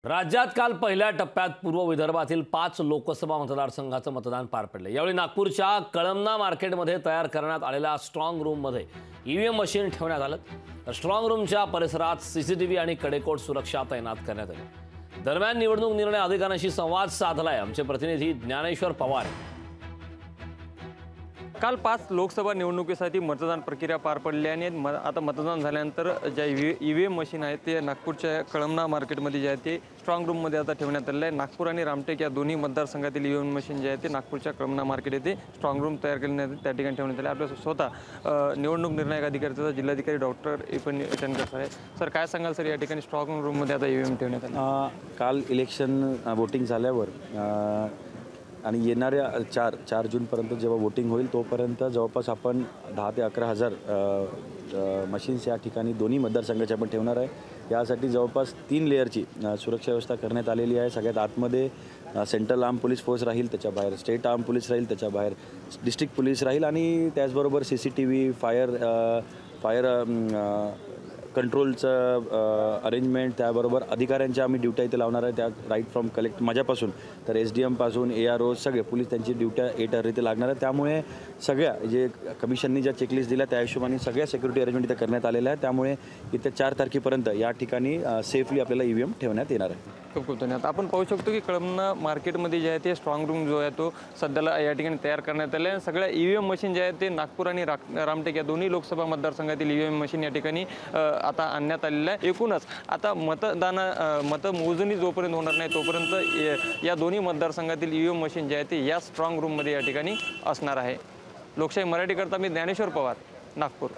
राज्यात काल पहिल्या टप्प्यात पूर्व विदर्भातील 5 लोकसभा मतदारसंघाचं मतदान पार पडले। यावेळी नागपूरच्या कळमना मार्केटमध्ये तयार करण्यात आलेल्या स्ट्रॉंग रूममध्ये ईव्हीएम मशीन ठेवण्यात आलं। तर स्ट्रॉंग रूमच्या परिसरात सीसीटीव्ही आणि कडेकोट सुरक्षा तैनात करण्यात आली। दरम्यान निवडणूक निर्णय अधिकाऱ्यांशी संवाद साधलाय आमचे प्रतिनिधी ज्ञानेश्वर पवार। काल 5 लोकसभा निवडणुकीसाठी मतदान प्रक्रिया पार पडली आणि आता मतदान झाल्यानंतर ज्या ईव्हीएम मशीन आहेत ते नागपूरच्या कळमना मार्केटमध्ये जे आहे ते स्ट्रॉंग रूममध्ये आता ठेवण्यात आलेलं आहे। नागपूर आणि रामटेक या दोन्ही मतदारसंघातील ईव्हीएम मशीन जे आहे ते नागपूरच्या कळमना मार्केट येथे स्ट्रॉंग रूम तयार करण्यात त्या ठिकाणी ठेवण्यात आले। आपल्या स्वतः निवडणूक निर्णायक अधिकाऱ्याचा जिल्हाधिकारी डॉक्टर इपन टनकर सर आहे। सर काय सांगाल सर, या ठिकाणी स्ट्रॉंग रूममध्ये आता ईव्हीएम ठेवण्यात आले? काल इलेक्शन वोटिंग झाल्यावर आणि येणाऱ्या 4 जूनपर्यंत जेव्हा वोटिंग होईल तोपर्यंत जवळपास आपण 10 ते 11 हजार मशीन्स या ठिकाणी दोन्ही मतदारसंघाचे आपण ठेवणार आहे। यासाठी जवळपास 3 लेअरची सुरक्षा व्यवस्था करण्यात आलेली आहे। सगळ्यात आतमध्ये सेंट्रल आर्म पोलीस फोर्स राहील, त्याच्या बाहेर स्टेट आर्म पोलीस राहील, त्याच्या बाहेर डिस्ट्रिक्ट पोलीस राहील आणि त्याचबरोबर सीसीटीव्ही फायर कंट्रोलचं अरेंजमेंट, त्याबरोबर अधिकाऱ्यांच्या आम्ही ड्युट्या इथे लावणार आहे। त्या राईट फ्रॉम कलेक्ट माझ्यापासून तर SDM पासून ARO सगळे पोलीस त्यांची ड्युट्या A इथे लागणार आहे। त्यामुळे सगळ्या जे कमिशननी ज्या चेकलिस्ट दिल्या त्या हिशोबाने सगळ्या सिक्युरिटी अरेंजमेंट इथे करण्यात आलेलं आहे। त्यामुळे इथे 4 तारखेपर्यंत या ठिकाणी सेफली आपल्याला ईव्हीएम ठेवण्यात येणार आहे। खूप खूप धन्यवाद। आपण पाहू शकतो की कळमना मार्केटमध्ये जे आहे ते स्ट्रॉंग रूम जो आहे तो सध्याला या ठिकाणी तयार करण्यात आले आहे। सगळ्या ईव्हीएम मशीन जे आहेत ते नागपूर आणि रामटेक या दोन्ही लोकसभा मतदारसंघातील ईव्हीएम मशीन या ठिकाणी आता आणण्यात आलेलं आहे। एकूणच आता मतमोजणी जोपर्यंत होणार नाही तोपर्यंत या दोन्ही मतदारसंघातील ईव्हीएम मशीन जे आहे ते या स्ट्रॉंग रूममध्ये या ठिकाणी असणार आहे। लोकशाही मराठीकरता मी ज्ञानेश्वर पवार, नागपूर।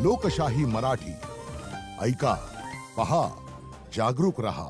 लोकशाही मराठी ऐका, पहा, जागरूक रहा।